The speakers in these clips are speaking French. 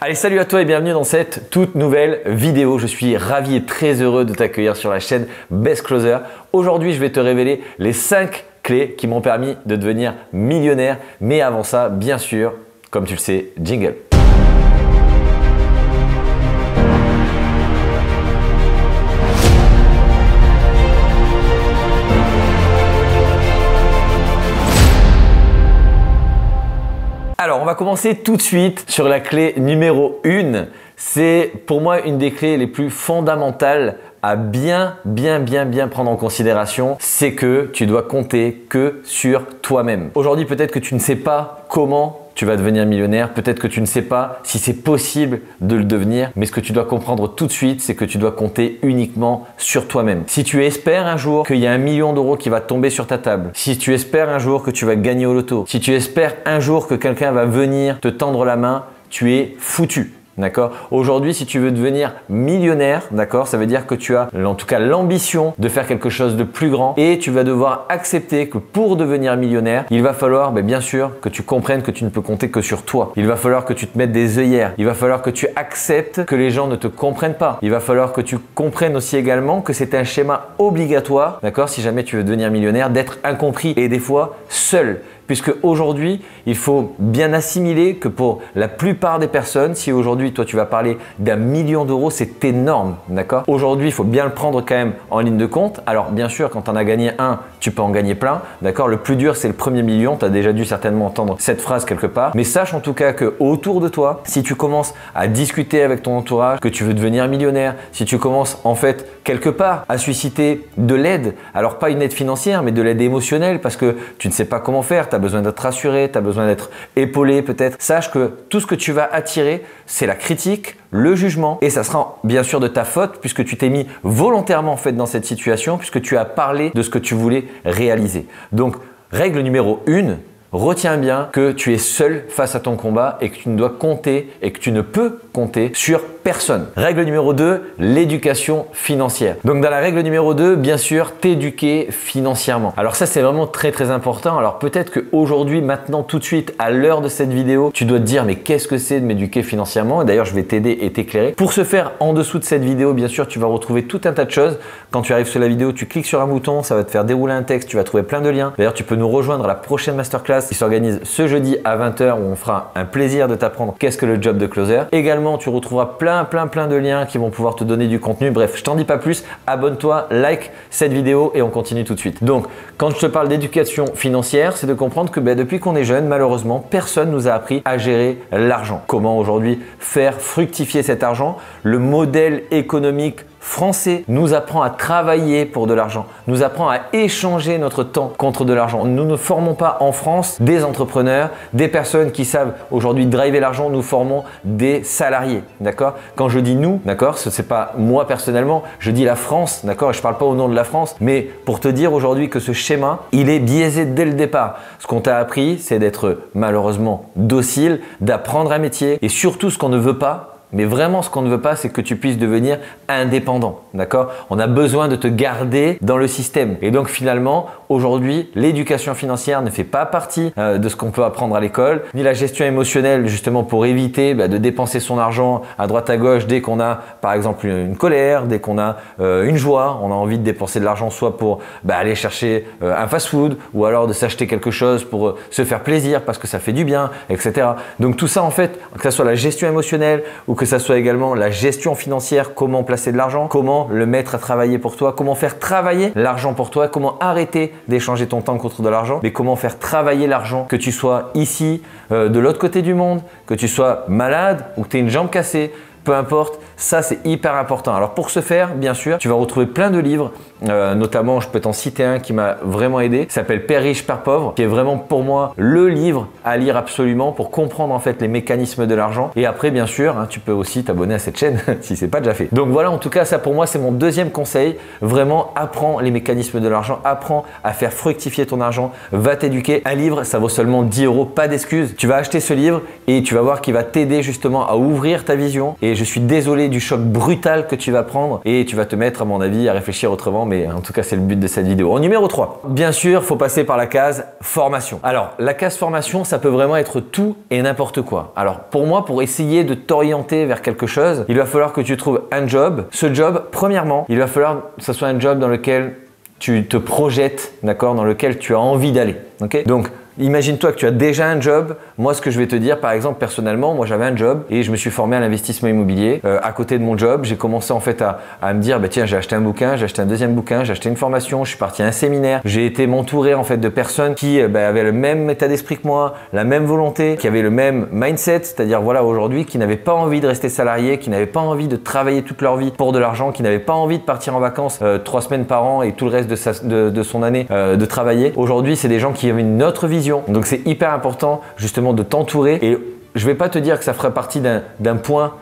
Allez, salut à toi et bienvenue dans cette toute nouvelle vidéo. Je suis ravi et très heureux de t'accueillir sur la chaîne Best Closer. Aujourd'hui, je vais te révéler les 5 clés qui m'ont permis de devenir millionnaire. Mais avant ça, bien sûr, comme tu le sais, jingle. Alors, on va commencer tout de suite sur la clé numéro 1. C'est pour moi une des clés les plus fondamentales à bien prendre en considération. C'est que tu dois compter que sur toi-même. Aujourd'hui, peut-être que tu ne sais pas comment tu vas devenir millionnaire. Peut-être que tu ne sais pas si c'est possible de le devenir. Mais ce que tu dois comprendre tout de suite, c'est que tu dois compter uniquement sur toi-même. Si tu espères un jour qu'il y a 1 million d'euros qui va tomber sur ta table, si tu espères un jour que tu vas gagner au loto, si tu espères un jour que quelqu'un va venir te tendre la main, tu es foutu. D'accord? Aujourd'hui, si tu veux devenir millionnaire, d'accord, ça veut dire que tu as en tout cas l'ambition de faire quelque chose de plus grand et tu vas devoir accepter que pour devenir millionnaire, il va falloir bien sûr que tu comprennes que tu ne peux compter que sur toi. Il va falloir que tu te mettes des œillères. Il va falloir que tu acceptes que les gens ne te comprennent pas. Il va falloir que tu comprennes aussi également que c'est un schéma obligatoire, d'accord, si jamais tu veux devenir millionnaire, d'être incompris et des fois seul. Puisque aujourd'hui, il faut bien assimiler que pour la plupart des personnes, si aujourd'hui toi tu vas parler d'1 million d'euros, c'est énorme, d'accord? Aujourd'hui, il faut bien le prendre quand même en ligne de compte. Alors bien sûr, quand tu en as gagné un, tu peux en gagner plein, d'accord? Le plus dur, c'est le premier million. Tu as déjà dû certainement entendre cette phrase quelque part. Mais sache en tout cas que autour de toi, si tu commences à discuter avec ton entourage, que tu veux devenir millionnaire, si tu commences en fait quelque part à susciter de l'aide, alors pas une aide financière, mais de l'aide émotionnelle parce que tu ne sais pas comment faire, tu as besoin d'être rassuré, tu as besoin d'être épaulé peut-être. Sache que tout ce que tu vas attirer, c'est la critique, le jugement et ça sera bien sûr de ta faute puisque tu t'es mis volontairement en fait dans cette situation, puisque tu as parlé de ce que tu voulais réaliser. Donc, règle numéro 1, retiens bien que tu es seul face à ton combat et que tu ne dois compter et que tu ne peux compter sur personne. Règle numéro 2, l'éducation financière. Donc dans la règle numéro 2, bien sûr, t'éduquer financièrement. Alors ça, c'est vraiment très important. Alors peut-être qu'aujourd'hui, maintenant, tout de suite, à l'heure de cette vidéo, tu dois te dire mais qu'est-ce que c'est de m'éduquer financièrement? Et d'ailleurs, je vais t'aider et t'éclairer. Pour ce faire, en dessous de cette vidéo, bien sûr, tu vas retrouver tout un tas de choses. Quand tu arrives sur la vidéo, tu cliques sur un bouton, ça va te faire dérouler un texte, tu vas trouver plein de liens. D'ailleurs, tu peux nous rejoindre à la prochaine masterclass qui s'organise ce jeudi à 20 h où on fera un plaisir de t'apprendre qu'est-ce que le job de closer. Également, tu retrouveras plein de liens qui vont pouvoir te donner du contenu. Bref, je t'en dis pas plus. Abonne-toi, like cette vidéo et on continue tout de suite. Donc, quand je te parle d'éducation financière, c'est de comprendre que depuis qu'on est jeune, malheureusement, personne nous a appris à gérer l'argent. Comment aujourd'hui faire fructifier cet argent? Le modèle économique français nous apprend à travailler pour de l'argent, nous apprend à échanger notre temps contre de l'argent. Nous ne formons pas en France des entrepreneurs, des personnes qui savent aujourd'hui driver l'argent, nous formons des salariés, d'accord? Quand je dis nous, d'accord, ce n'est pas moi personnellement, je dis la France, d'accord? Et je ne parle pas au nom de la France, mais pour te dire aujourd'hui que ce schéma, il est biaisé dès le départ. Ce qu'on t'a appris, c'est d'être malheureusement docile, d'apprendre un métier et surtout ce qu'on ne veut pas. Mais vraiment, ce qu'on ne veut pas, c'est que tu puisses devenir indépendant, d'accord? On a besoin de te garder dans le système. Et donc finalement, aujourd'hui, l'éducation financière ne fait pas partie de ce qu'on peut apprendre à l'école, ni la gestion émotionnelle justement pour éviter de dépenser son argent à droite à gauche dès qu'on a par exemple une colère, dès qu'on a une joie, on a envie de dépenser de l'argent soit pour aller chercher un fast-food ou alors de s'acheter quelque chose pour se faire plaisir parce que ça fait du bien, etc. Donc tout ça en fait, que ce soit la gestion émotionnelle ou que ça soit également la gestion financière, comment placer de l'argent, comment le mettre à travailler pour toi, comment faire travailler l'argent pour toi, comment arrêter d'échanger ton temps contre de l'argent, mais comment faire travailler l'argent, que tu sois ici, de l'autre côté du monde, que tu sois malade ou que tu aies une jambe cassée, peu importe, ça c'est hyper important. Alors pour ce faire, bien sûr, tu vas retrouver plein de livres, notamment je peux t'en citer un qui m'a vraiment aidé, qui s'appelle Père riche, Père pauvre, qui est vraiment pour moi le livre à lire absolument pour comprendre en fait les mécanismes de l'argent. Et après bien sûr, tu peux aussi t'abonner à cette chaîne si c'est pas déjà fait. Donc voilà, en tout cas ça pour moi c'est mon deuxième conseil, vraiment apprends les mécanismes de l'argent, apprends à faire fructifier ton argent, va t'éduquer. Un livre ça vaut seulement 10 €, pas d'excuses. Tu vas acheter ce livre et tu vas voir qu'il va t'aider justement à ouvrir ta vision et je suis désolé du choc brutal que tu vas prendre et tu vas te mettre à mon avis à réfléchir autrement. mais en tout cas, c'est le but de cette vidéo. En numéro 3, bien sûr, faut passer par la case formation. Alors, la case formation, ça peut vraiment être tout et n'importe quoi. Alors, pour moi, pour essayer de t'orienter vers quelque chose, il va falloir que tu trouves un job. Ce job, premièrement, il va falloir que ce soit un job dans lequel tu te projettes, d'accord, dans lequel tu as envie d'aller. Okay, donc, imagine-toi que tu as déjà un job. Moi, ce que je vais te dire, par exemple, personnellement, moi j'avais un job et je me suis formé à l'investissement immobilier. À côté de mon job, j'ai commencé en fait à me dire, bah, tiens, j'ai acheté un bouquin, j'ai acheté un deuxième bouquin, j'ai acheté une formation, je suis parti à un séminaire. J'ai été m'entourer en fait de personnes qui avaient le même état d'esprit que moi, la même volonté, qui avaient le même mindset, c'est-à-dire voilà aujourd'hui, qui n'avaient pas envie de rester salariés, qui n'avaient pas envie de travailler toute leur vie pour de l'argent, qui n'avaient pas envie de partir en vacances 3 semaines par an et tout le reste de son année de travailler. Aujourd'hui, c'est des gens qui avaient une autre vision. Donc c'est hyper important justement de t'entourer et je vais pas te dire que ça ferait partie d'un point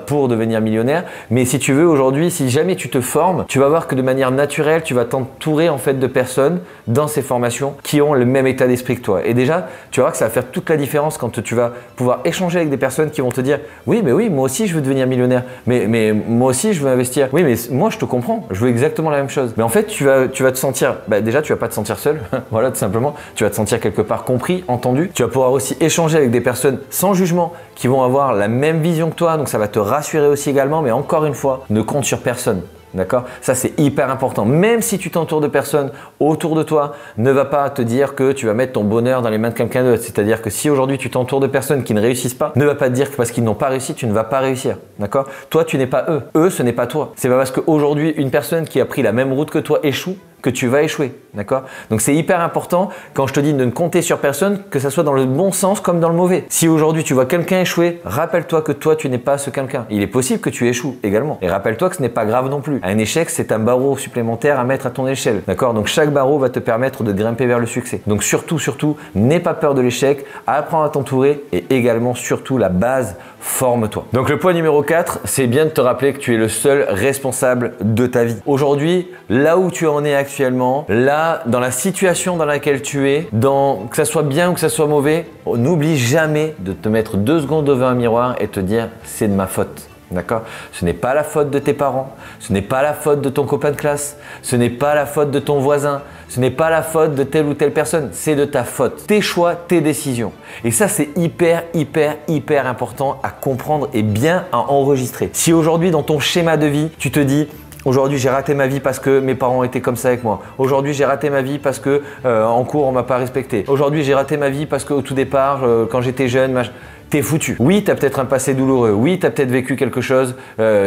pour devenir millionnaire, mais si tu veux aujourd'hui, si jamais tu te formes, tu vas voir que de manière naturelle, tu vas t'entourer en fait de personnes dans ces formations qui ont le même état d'esprit que toi. Et déjà, tu vas voir que ça va faire toute la différence quand tu vas pouvoir échanger avec des personnes qui vont te dire oui, mais oui, moi aussi je veux devenir millionnaire, mais moi aussi je veux investir. Oui, mais moi je te comprends, je veux exactement la même chose. Mais en fait, tu vas te sentir, déjà tu vas pas te sentir seul, voilà tout simplement, tu vas te sentir quelque part compris, entendu. Tu vas pouvoir aussi échanger avec des personnes sans jugement qui vont avoir la même vision que toi, donc ça va te rassurer aussi également, mais encore une fois, ne compte sur personne. D'accord? Ça, c'est hyper important. Même si tu t'entoures de personnes autour de toi, ne va pas te dire que tu vas mettre ton bonheur dans les mains de quelqu'un d'autre. C'est-à-dire que si aujourd'hui tu t'entoures de personnes qui ne réussissent pas, ne va pas te dire que parce qu'ils n'ont pas réussi, tu ne vas pas réussir. D'accord? Toi, tu n'es pas eux. Eux, ce n'est pas toi. C'est pas parce qu'aujourd'hui, une personne qui a pris la même route que toi échoue que tu vas échouer, d'accord? Donc c'est hyper important quand je te dis de ne compter sur personne, que ça soit dans le bon sens comme dans le mauvais. Si aujourd'hui tu vois quelqu'un échouer, rappelle-toi que toi tu n'es pas ce quelqu'un. Il est possible que tu échoues également. Et rappelle-toi que ce n'est pas grave non plus. Un échec, c'est un barreau supplémentaire à mettre à ton échelle, d'accord? Donc chaque barreau va te permettre de grimper vers le succès. Donc surtout, n'aie pas peur de l'échec, apprends à t'entourer et également surtout la base, forme-toi. Donc le point numéro 4, c'est bien de te rappeler que tu es le seul responsable de ta vie. Aujourd'hui, là où tu en es actuellement, là, dans la situation dans laquelle tu es, que ça soit bien ou que ça soit mauvais, n'oublie jamais de te mettre 2 secondes devant un miroir et te dire c'est de ma faute. D'accord? Ce n'est pas la faute de tes parents, ce n'est pas la faute de ton copain de classe, ce n'est pas la faute de ton voisin, ce n'est pas la faute de telle ou telle personne, c'est de ta faute. Tes choix, tes décisions. Et ça, c'est hyper important à comprendre et bien à enregistrer. Si aujourd'hui, dans ton schéma de vie, tu te dis aujourd'hui, j'ai raté ma vie parce que mes parents étaient comme ça avec moi. Aujourd'hui, j'ai raté ma vie parce que en cours, on m'a pas respecté. Aujourd'hui, j'ai raté ma vie parce qu'au tout départ, quand j'étais jeune, t'es foutu. Oui, tu as peut-être un passé douloureux. Oui, tu as peut-être vécu quelque chose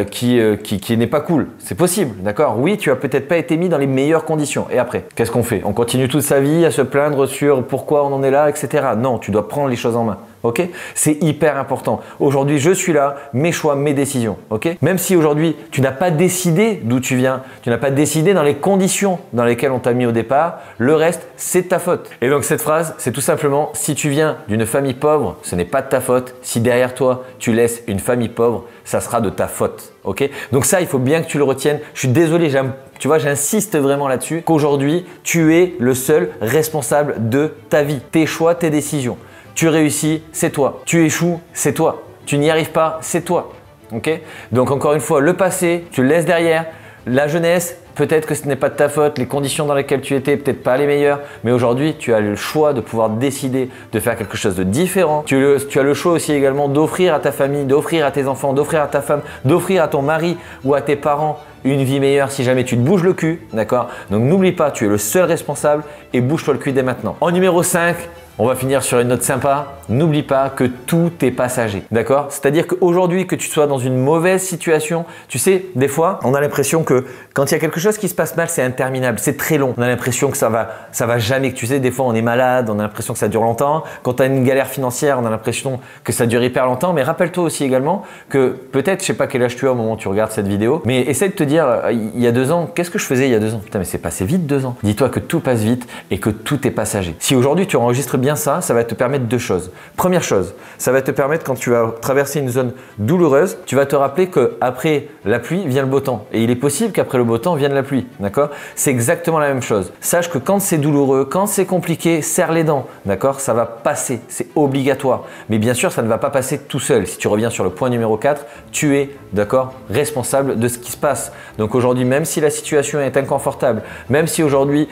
qui n'est pas cool. C'est possible, d'accord? Oui, tu as peut-être pas été mis dans les meilleures conditions. Et après, qu'est-ce qu'on fait? On continue toute sa vie à se plaindre sur pourquoi on en est là, etc. Non, tu dois prendre les choses en main. Ok? C'est hyper important. Aujourd'hui, je suis là, mes choix, mes décisions. Ok? Même si aujourd'hui, tu n'as pas décidé d'où tu viens, tu n'as pas décidé dans les conditions dans lesquelles on t'a mis au départ, le reste, c'est de ta faute. Et donc cette phrase, c'est tout simplement, si tu viens d'une famille pauvre, ce n'est pas de ta faute. Si derrière toi, tu laisses une famille pauvre, ça sera de ta faute. Ok? Donc ça, il faut bien que tu le retiennes. Je suis désolé, tu vois, j'insiste vraiment là-dessus, qu'aujourd'hui, tu es le seul responsable de ta vie, tes choix, tes décisions. Tu réussis, c'est toi. Tu échoues, c'est toi. Tu n'y arrives pas, c'est toi. Ok? Donc encore une fois, le passé, tu le laisses derrière. La jeunesse, peut-être que ce n'est pas de ta faute. Les conditions dans lesquelles tu étais, peut-être pas les meilleures. Mais aujourd'hui, tu as le choix de pouvoir décider de faire quelque chose de différent. Tu as le choix aussi également d'offrir à ta famille, d'offrir à tes enfants, d'offrir à ta femme, d'offrir à ton mari ou à tes parents une vie meilleure si jamais tu te bouges le cul. D'accord? Donc n'oublie pas, tu es le seul responsable et bouge-toi le cul dès maintenant. En numéro 5, on va finir sur une note sympa. N'oublie pas que tout est passager, d'accord? C'est-à-dire qu'aujourd'hui, que tu sois dans une mauvaise situation, tu sais, des fois, on a l'impression que quand il y a quelque chose qui se passe mal, c'est interminable, c'est très long. On a l'impression que ça va jamais, que tu sais, des fois, on est malade, on a l'impression que ça dure longtemps. Quand tu as une galère financière, on a l'impression que ça dure hyper longtemps. Mais rappelle-toi aussi également que peut-être, je sais pas quel âge tu as au moment où tu regardes cette vidéo, mais essaie de te dire, il y a 2 ans, qu'est-ce que je faisais il y a 2 ans? Putain, mais c'est passé vite 2 ans. Dis-toi que tout passe vite et que tout est passager. Si aujourd'hui, tu enregistres bien ça, ça va te permettre deux choses. Première chose, ça va te permettre quand tu vas traverser une zone douloureuse, tu vas te rappeler qu'après la pluie vient le beau temps. Et il est possible qu'après le beau temps vienne la pluie, d'accord? C'est exactement la même chose. Sache que quand c'est douloureux, quand c'est compliqué, serre les dents, d'accord? Ça va passer, c'est obligatoire. Mais bien sûr, ça ne va pas passer tout seul. Si tu reviens sur le point numéro 4, tu es, d'accord, responsable de ce qui se passe. Donc aujourd'hui, même si la situation est inconfortable, même si aujourd'hui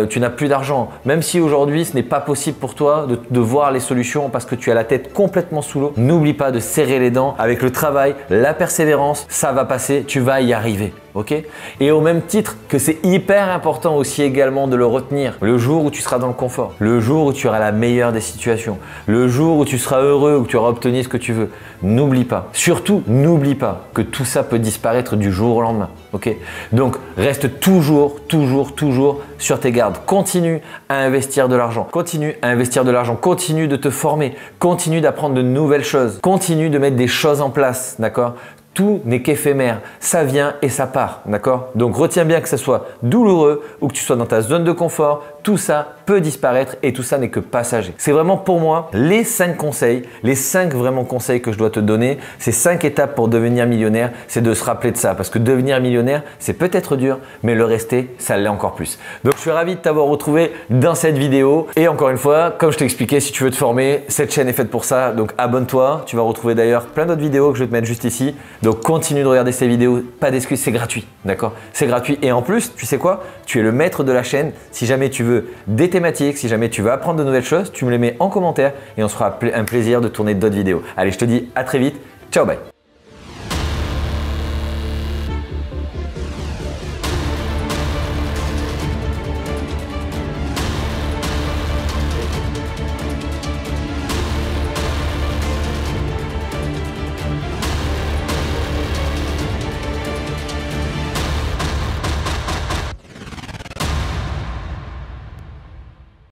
tu n'as plus d'argent, même si aujourd'hui ce n'est pas possible pour toi de voir les solutions parce que tu as la tête complètement sous l'eau, n'oublie pas de serrer les dents. Avec le travail, la persévérance, ça va passer, tu vas y arriver. Ok? Et au même titre que c'est hyper important aussi également de le retenir, le jour où tu seras dans le confort, le jour où tu auras la meilleure des situations, le jour où tu seras heureux, où tu auras obtenu ce que tu veux, n'oublie pas, surtout n'oublie pas que tout ça peut disparaître du jour au lendemain. Ok? Donc reste toujours sur tes gardes. Continue à investir de l'argent, continue à investir de l'argent, continue de te former, continue d'apprendre de nouvelles choses, continue de mettre des choses en place, d'accord? Tout n'est qu'éphémère, ça vient et ça part, d'accord? Donc retiens bien que ce soit douloureux ou que tu sois dans ta zone de confort, tout ça peut disparaître et tout ça n'est que passager. C'est vraiment pour moi les 5 conseils, les 5 vraiment conseils que je dois te donner, ces 5 étapes pour devenir millionnaire, c'est de se rappeler de ça parce que devenir millionnaire, c'est peut-être dur, mais le rester, ça l'est encore plus. Donc je suis ravi de t'avoir retrouvé dans cette vidéo et encore une fois, comme je t'ai expliqué, si tu veux te former, cette chaîne est faite pour ça, donc abonne-toi. Tu vas retrouver d'ailleurs plein d'autres vidéos que je vais te mettre juste ici. Donc continue de regarder ces vidéos, pas d'excuses, c'est gratuit, d'accord? C'est gratuit et en plus, tu sais quoi? Tu es le maître de la chaîne. Si jamais tu veux des thématiques, si jamais tu veux apprendre de nouvelles choses, tu me les mets en commentaire et on se fera un plaisir de tourner d'autres vidéos. Allez, je te dis à très vite. Ciao, bye!